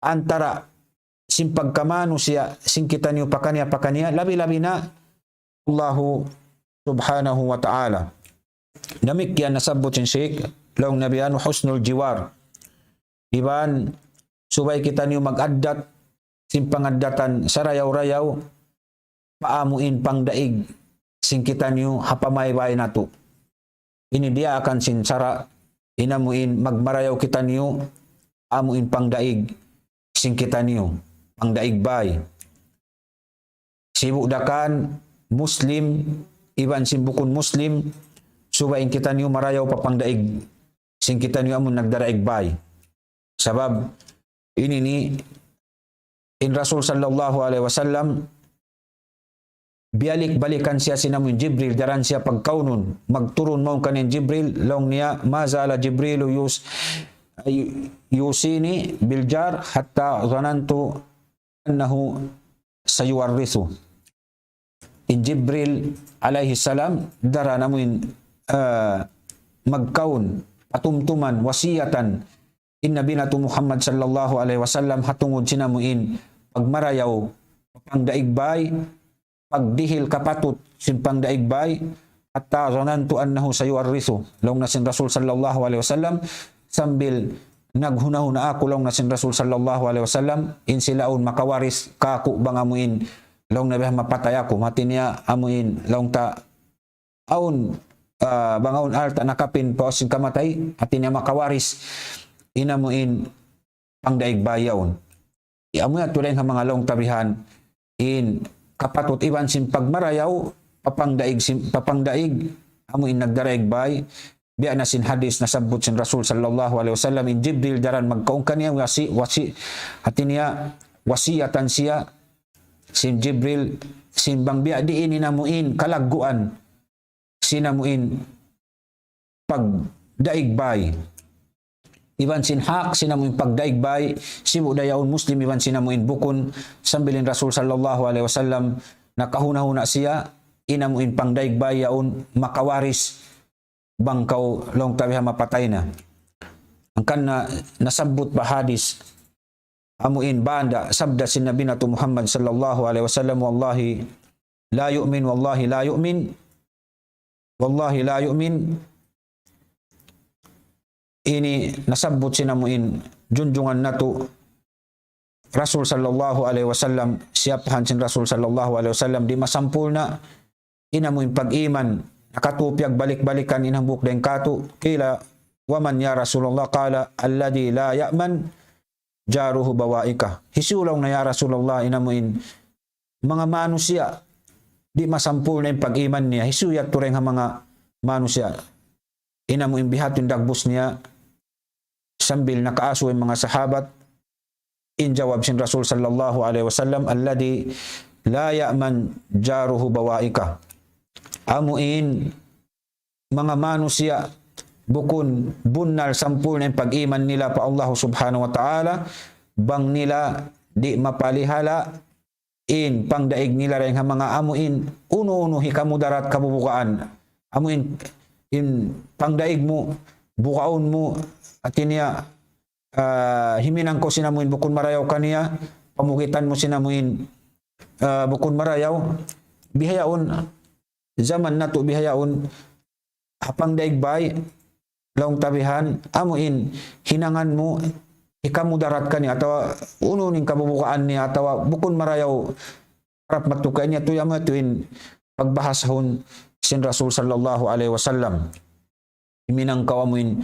antara sing pagkamano siya, sing kita niyo pakanya, labi-labi na, Allahu subhanahu wa ta'ala. Namikyan nasabot sin Sheikh long nabiyan husnul jiwar. Iban subay kita niyo mag-addat sin pangaddatan sa rayaw-rayaw paamuin pangdaig sing kita niyo hapamaybay nato. Ini dia akan sin sara inamuin magmarayaw kita niyo amuin pangdaig sing kita niyo pangdaig bay. Sibudakan Muslim iban sin bukun Muslim subayin kita niyo marayaw papangdaig sing kita niyo amun nagdaraig bay. Sabab ini ni in Rasul sallallahu alaihi wasallam bialik-balikan siya sinamun Jibril daran siya pagkaunon magturun mo kanin Jibril long niya mazala Jibrilu yusini biljar hatta zanantu annahu sayuwarrithu. In Jibril alaihi salam dara namun magkaun patumtuman wasiyatan in Nabi natu Muhammad sallallahu alaihi wasallam hatungod sinamuin pagmarayaw pangdaigbay pagdihil kapatut sin pangdaigbay hatta zanantu annahu sayuwarrithu long nasin Rasul sallallahu alaihi wasallam sambil naghunahuna ako long nasin Rasul sallallahu alaihi wasallam in silaon makawaris kaku bangamuin long nabih mapatay ako mati niya amuin long ta aun bangaun alta nakapin pausin kamatay at niya makawaris inamuin pangdaig bayaon. Iamu at tulay nga mga long tabihan in kapatot iban sin pagmarayaw papangdaig amuin nagdaraig bay biya na sin hadis na sabot sin Rasul sallallahu alaihi wasallam in Jibril daran magkaong kaniya wasi at niya wasiyatan siya sin Jibril sin bang biya diin inamuin kalagguan sinamuin pagdaigbay iban sin hak sinamuin pagdaigbay sibu dayaon Muslim iban sinamuin bukon sambilin Rasul sallallahu alaihi wasallam nakahuna-huna siya inamuin pangdaigbay yaon makawaris bangkaw long tabiha mapatay na ang kanna nasabot ba hadis amuin banda sabda sin Nabi natu Muhammad sallallahu alaihi wasallam wallahi la yu'min ini nasabot sinamuin junjungan nato Rasul sallallahu alaihi wasallam siapahan sin Rasul sallallahu alaihi wasallam di masampul na inamuin pag-iman nakatupyag balik-balikan inambuk den kato kila waman ya Rasulullah qala alladhi la ya'man jaruhu bawaika hisulong na ya Rasulullah inamuin mga manusia di masampul na yung pag-iman niya hisuyat tureng nga mga manusia inamuin bihat yung dagbus niya sambil nakaaso yung mga sahabat in jawab sin Rasul sallallahu alaihi wasallam alladhi la ya'man jaruhu bawaika amuin mga manusia bukun bunnal sampul na yung pag-iman nila pa Allah subhanahu wa ta'ala bang nila di mapalihala in pangdaig nila rin nga mga amuin uno-uno hikamudarat kabubukaan amuin in pangdaig mo bukaon mo at niya himinang ko sinamuin bukun marayaw kaniya pamugitan mo sinamuin bukun marayaw bihayaon zaman na to bihayaon hapang daigbay laong tabihan amuin hinangan mo ikamudarat ka niya atawa ununin kabubukaan niya atawa bukun marayaw harap matukay niya tuya mo tuwin pagbahasahon sin Rasul sallallahu alaihi wasallam himinang kawamuin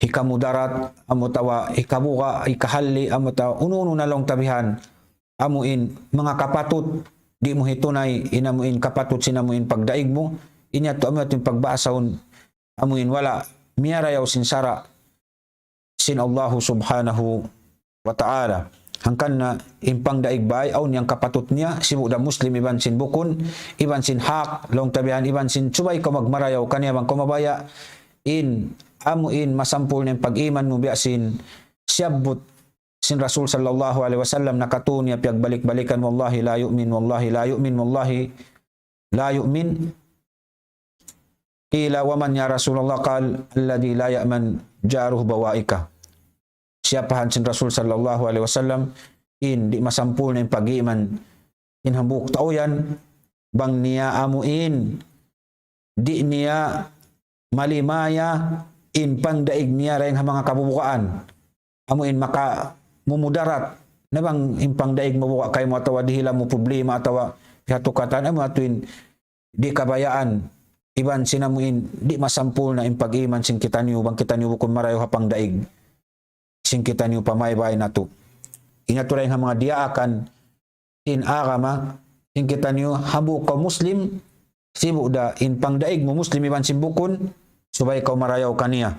hikamudarat amutawa hikabuka hikahalli amutawa ununo na long tabihan amuin mga kapatut di mo hitunay inamuin kapatut sinamuin pagdaig mo inya to amuin yung pagbahasahon amuin wala miyarayaw sin sara sin Allah subhanahu wa ta'ala hangkan na impang daigbay aw niyang kapatut niya sibu da Muslim iban sin bukon iban sin hak long tabihan iban sin subay ka magmarayaw kaniya bang kumabaya in amuin masampul ng pag-iman mo biya sin siyabot sin Rasul sallallahu alaihi wasallam nakatunya piyag balik-balikan wallahi la yu'min wallahi la yu'min wallahi la yu'min. Qila wa man ya Rasulullah, qal alladhi la ya'man jaruh bawaika. Siapahan sin Rasul sallallahu alaihi wasallam in di masampul na pag-iman in hambuk tauyan bang niya amuin di niya malimaya in pangdaig niya rin mga kabubukaan amuin maka mumudarat na bang impang daig mabuka kay mo atawa dihila mo problema atawa pihatukatan mo atuin di kabayaan iban sinamuin di masampul na impag-iman sing kita niyo bang kita niyo kung marayo hapang daig sing kita niyo pamaybay na to inaturay nga mga diaakan in agama sing kita niyo habu ka muslim sibu da in pangdaig mo muslim iban simbukon subay ka marayaw kaniya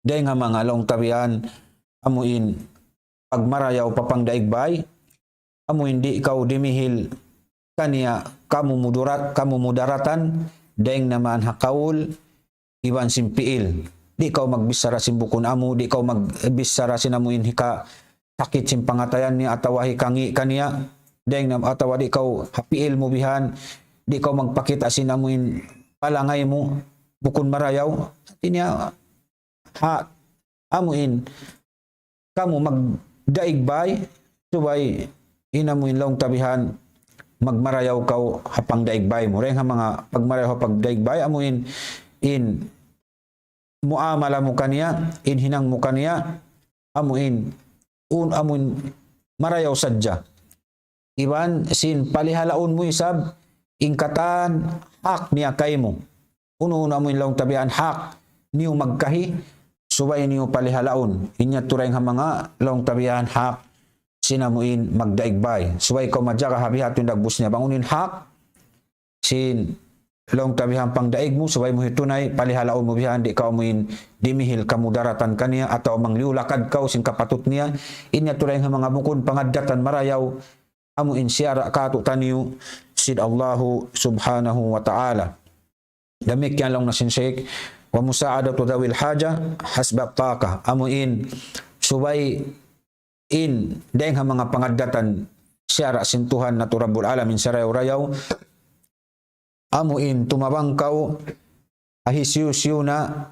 day nga mga long tabian amuin pagmarayaw papang daigbay amo hindi ikaw dimihil kaniya kamu mudaratan daing naman hakaul iban simpiil di ikaw magbisara simbukon amo di ikaw magbisara sinamuin hika sakit sim pangatayan niya atawa hikangi kaniya daing nam atawa di ikaw hapiil mo bihan di ikaw magpakita sinamuin palangay mo bukon marayaw tinya ha amuin kamu magdaigbay subay inamuin long tabihan magmarayaw kaw hapang daigbay mo ren nga mga pagmarayaw hapang daigbay amuin in muamala mo kaniya in hinang mo kaniya amuin amuin marayaw sadya iban sin palihalaon mo isab ingkatan hak niya kay mo uno amuin long tabihan hak niyo magkahi subay niyo palihalaon inya turay nga mga long tabihan hak sinamuin magdaigbay subay ko madya habihat yung dagbus niya bangunin hak sin long tabihan pang daig mo subay mo hitunay palihalaon mo bihan di ka umuin dimihil kamudaratan kaniya ataw mangliulakad ka sin kapatut niya inya turay nga mga bukon pangadatan marayaw amuin siyara kato taniyo sid Allahu subhanahu wa ta'ala damik yan lang nasinsik wa musa'adatu dawil haja hasbab taqa amuin subay in dahil mga pangadatan siyara sintuhan na turabul alamin sa rayaw-rayaw amuin tumabangkaw ahisiusyo na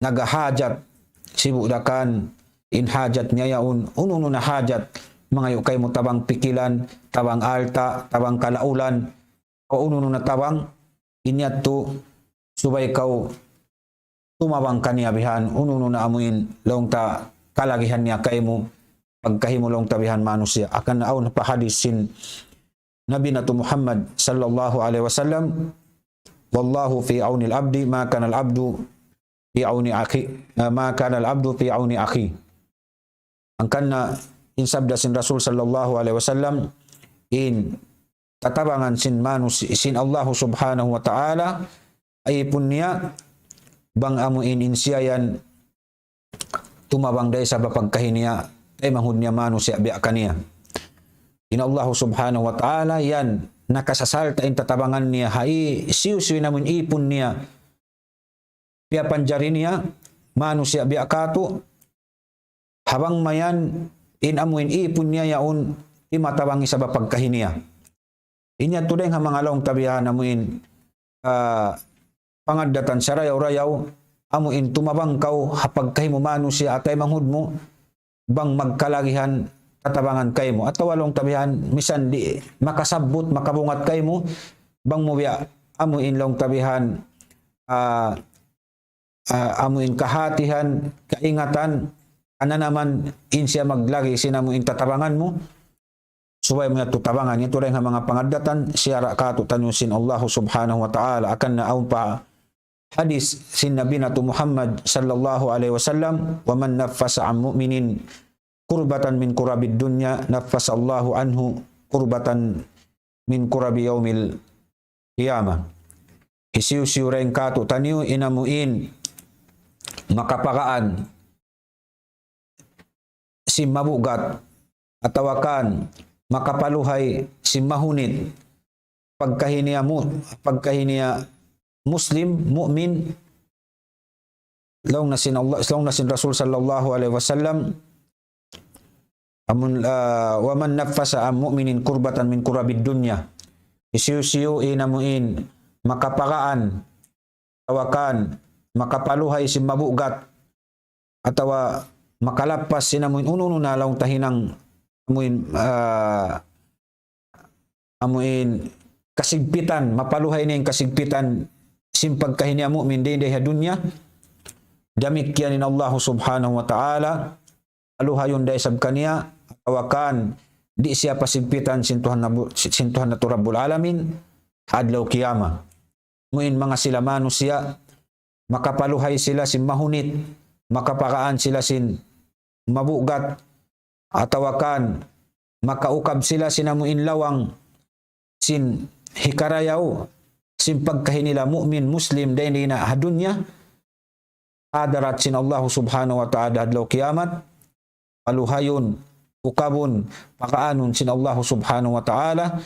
nagahajat sibudakan in hajat niya yaun ununo na hajat mga yukay mo tabang pikilan tabang alta tabang kalaulan o ununo na tabang inyat to subay kaw tumabang kaniya bihan ununo na amuin long ta kalagihan niya kay mo pagkahimo long tabihan manusia akan naaw na pahadis sin Nabi nato Muhammad sallallahu alaihi wasallam wallahu fi auni al-abdi ma kana al-abdu fi auni akhi ma kana al-abdu fi auni akhi ang kana in sabda sin Rasul sallallahu alaihi wasallam in tatabangan sin manusia sin Allah subhanahu wa ta'ala ay punya bang amuin insiyayan tumabang day sa bapagkahiniya ay manghud niya manusia biya kaniya in Allah subhanahu wa ta'ala yan nakasasalta in tatabangan niya hay siu-siu namun ipon niya piya panjari niya manusia biya kato habang mayan in amuin ipon niya yaon imatabangi sa bapagkahiniya inya tuday nga mga long tabihan amuin pangadatan sa rayaw-rayaw amuin tumabang kaw hapagkahimo manusia atay manghud mo bang magkalagihan tatabangan kay mo at walong tabihan misan di makasabot makabungat kay mo bang mo biya amuin long tabihan amuin kahatihan kaingatan ana naman insya maglagi sinamuin tatabangan mo subay mo tutabangan ito rin nga mga pangadatan siyara kato tanusin Allah subhanahu wa ta'ala akan naaw pa hadis sin Nabi nato Muhammad sallallahu alaihi wasallam wa man naffasa an mu'minin kurbatan min kurabid dunya naffasa Allahu anhu kurbatan min kurabi yaumil qiyamah isiu-siu ren kato taniu inamuin makapakaan si mabugat atawakan makapaluhay si mahunit pagkahiniya Muslim, mu'min, long na sin Rasul sallallahu alaihi wasallam, wa man nafasa am mu'minin kurbatan min kurabid dunya, isiu-siu inamuin makapakaan tawakan makapaluhay si mabugat atawa makalapas sinamuin ununo na laong tahinang amuin kasigpitan, mapaluhay na yung kasigpitan simpag kahinia mu'min din deha dunya, damikyanin Allah subhanahu wa ta'ala aluhayon day sab kaniya tawakan di siya pasigpitan sintuhan na to Rabbul Alamin adlaw kiyama. Muin mga sila manusia makapaluhay sila sin mahunit, makapakaan sila sin mabugat, atawakan makaukab sila sinamuin lawang sin hikarayaw sin pagkahinila mu'min muslim din na hadunya adarat sin Allah subhanahu wa ta'ala adlaw kiamat paluhayon ukabon pakaanon sin Allah subhanahu wa ta'ala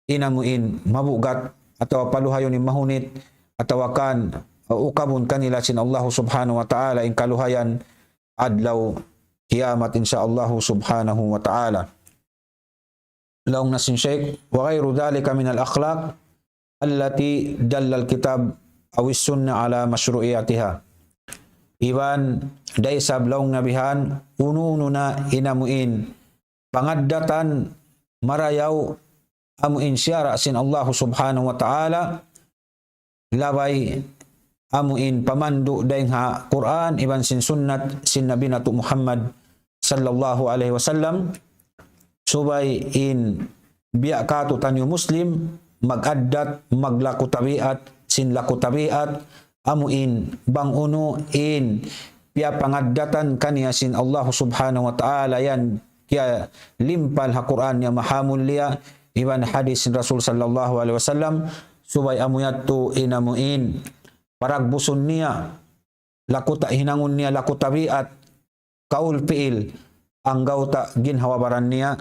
inamuin mabugat atau paluhayon ni mahunit atawakan ukabon kanila sin Allah subhanahu wa ta'ala in kaluhayan adlaw kiamat insyaallah subhanahu wa ta'ala. Laong nasin Sheikh wa ghayru dhalika min al-akhlaq allati dalla al-kitab aw as-sunnah ala mashru'iyatiha. Iban day sablaong nabihan ununo na inamuin pangaddatan marayaw amuin syara sin Allah subhanahu wa ta'ala labay amuin pamandu daing ha Quran iban sin sunnat sin Nabi natu Muhammad sallallahu alaihi wasallam subay in biya katu tanyo muslim magaddat maglaku tabiat sin laku tabiat amuin banguno in piya pangaddatan kaniya sin Allah subhanahu wa ta'ala yan kaya limpal ha Quran ya mahamul liya iban hadis sin Rasul sallallahu alaihi wasallam subay amuyat tu inamuin paragbuson niya lakuta hinangon niya laku tabiat kaul piil ang gauta ginhawabaran niya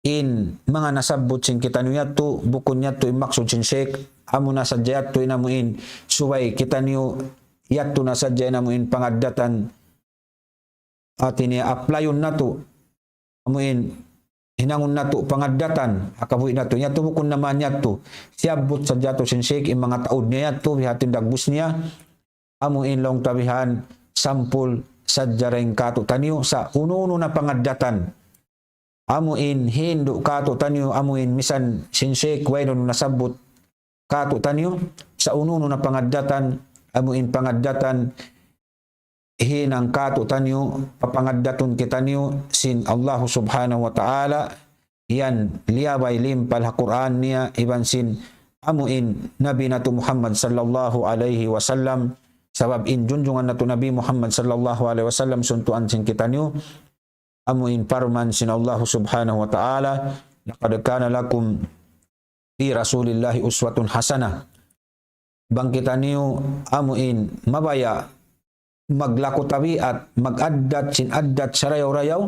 in mga nasabot sin kita niya tu bukon niya tu imaksud sin Sheikh amo na sadyat tu inamuin subay kita niyo yat tu na sadya inamuin pangaddatan atin niya applyon na tu amuin hinangon na tu pangaddatan akabuhi na tu niya tu bukon naman niya tu siabot sadya tu sin Sheikh in mga taod niya tu bihatin dagbus niya amuin long tabihan sampul sadya ring katu taniyo sa ununo na pangaddatan amuin hindu katu taniyo amuin misan sin Sheikh way nun nasabot katu taniyo sa ununo na pangaddatan amuin pangaddatan hinang katu taniyo papangaddaton kita niyo sin Allah subhanahu wa ta'ala yan liyabay limpal ha Quran niya iban sin amuin Nabi natu Muhammad sallallahu alaihi wasallam sabab in junjungan natu Nabi Muhammad sallallahu alaihi wasallam suntuan sin kita niyo amuin parman sin Allah subhanahu wa ta'ala laqad kana lakum fi rasulillahi uswatun hasanah bangkitan niyo amuin mabaya maglaku tabiat magaddat sin addat sarayaw-rayaw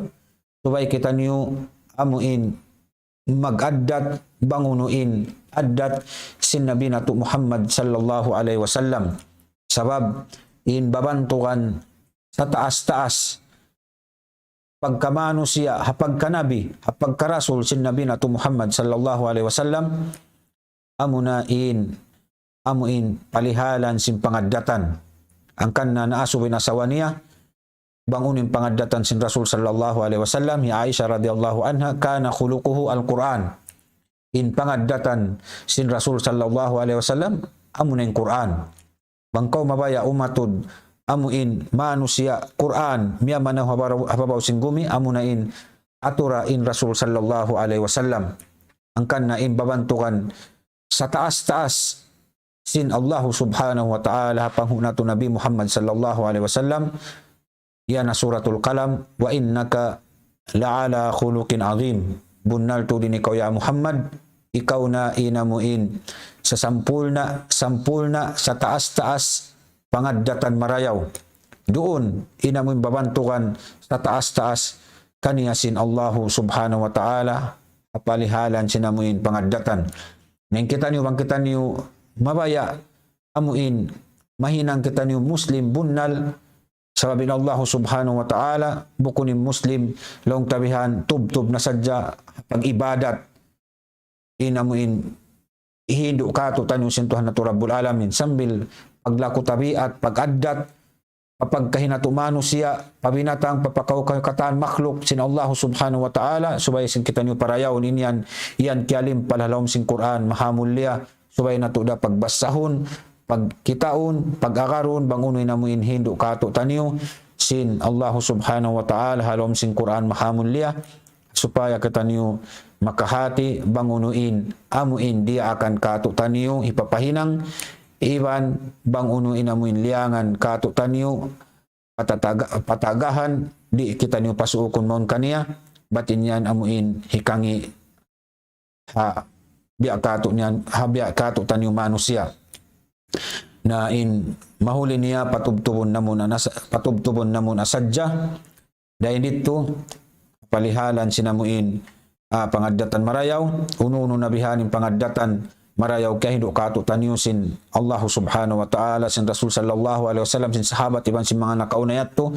subay kita niyo amuin magaddat bangunuin addat sin Nabi natu Muhammad sallallahu alaihi wasallam sabab in babantukan sa taas-taas pagkamano siya hapagkanabi hapagkarasul sin Nabi natu Muhammad sallallahu alaihi wasallam amunain amuin palihalan sin pangaddatan angkan na naasubin asawa niya bangunin pangaddatan sin Rasul sallallahu alaihi wasallam ya Aisyah radhiyallahu anha kana khuluquhu al-Quran in pangaddatan sin Rasul sallallahu alaihi wasallam amunin Quran bangkaw mabaya umatud amuin manusia Quran miya manaw hababaw sing gumi amunain atura in Rasul sallallahu alaihi wasallam angkan na in babantukan sa taas-taas sin Allah subhanahu wa ta'ala panghunatu Nabi Muhammad sallallahu alaihi wasallam yana suratul qalam wa innaka la'ala khuluqin azim bunnal tu din ikaw ya Muhammad ikaw na inamuin sa sampulna sa taas-taas pangaddatan marayaw doon inamuin babantukan sa taas-taas kaniya sin Allah subhanahu wa ta'ala apalihalan sinamuin pangaddatan nang kita niyo mabaya amuin mahinang kita niyo muslim bunnal Sababin Allah subhanahu wa ta'ala, bukunin Muslim, long tabihan, tubtub na sadya, pag-ibadat, inamuin, ihindo ka, tutan yung sintuhan na Rabbul Alamin, sambil paglaku tabiat, pag-addat, kapag kahinatumano siya, pabinatang, papakaw kataan, makhluk, sin Allah subhanahu wa ta'ala, subay sin kita niyo parayaw, ninyan, iyan kialim palalawam sin Quran, mahamulya, subay na to da pagbasahon, pagkitaon, pag-akaron, bangunoy na mo hindo kato taniyo, sin Allah subhanahu wa ta'ala, halawam sin Quran, mahamulya, supaya kita niyo makahati, bangunuin, amuin, di akan kato taniyo, ipapahinang, iban, bangunuin amuin liangan, kato taniyo, patagahan, di kita niyo pasuukon maun kaniya, batin yan amuin, hikangi, biya kato niyan, biya kato taniyo manusia, na mahuli niya patubtubon na muna sadya, dahil dito, palihalan sinamuin, pangaddatan marayaw, uno na bihanin pangaddatan marayaw kaya hindo kato taniusin Allah subhanahu wa ta'ala, sin Rasul sallallahu alaihi wasallam, sin sahabat, iban sin mga nakaunayat to,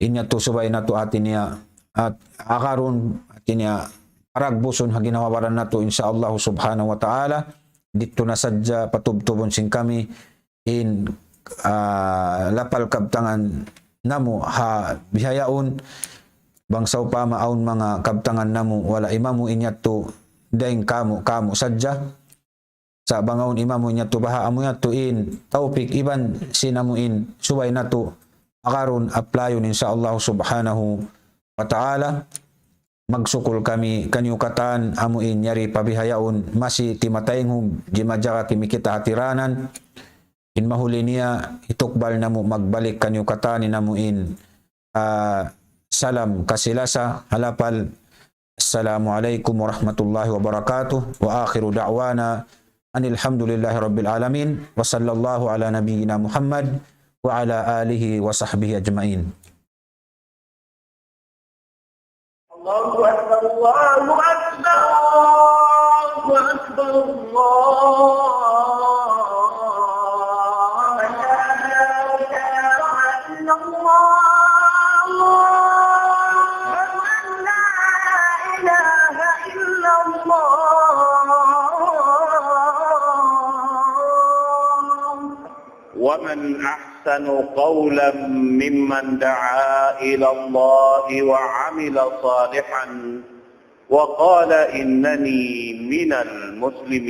inya to subay na to atin niya, at akaron atin niya, paragbuson haginawawaran na to insya Allah subhanahu wa ta'ala, dito na sadya patubtubon sin kami, lapal kabtangan namo ha bihayaon, bangsaw pa maun mga kabtangan namo, wala imamu inyat to, daing kamo sadya, sa bangaon imamu inyat to, baha amu yat to taupik iban sinamuin, subay na to, akaron aplayon insya Allah subhanahu wa ta'ala, magsukol kami kanyukatan amuin nyari pabihayaon, masi timatayng hug, jimadjaka timikita hatiranan, mahuli niya, itukbal na mo magbalik kanyukatan namuin, salam kasilasa, halapal, assalamualaikum warahmatullahi wabarakatuh, wa akhiru da'wana, anilhamdulillahi rabbil alamin, wa sallallahu ala nabiyyina Muhammad, wa ala alihi wa sahbihi ajma'in. Allahu Akbar, Allahu Akbar, Allahu Akbar, Allah. ومن أحسن قولا ممن دعا إلى الله وعمل صالحا وقال إنني من المسلمين.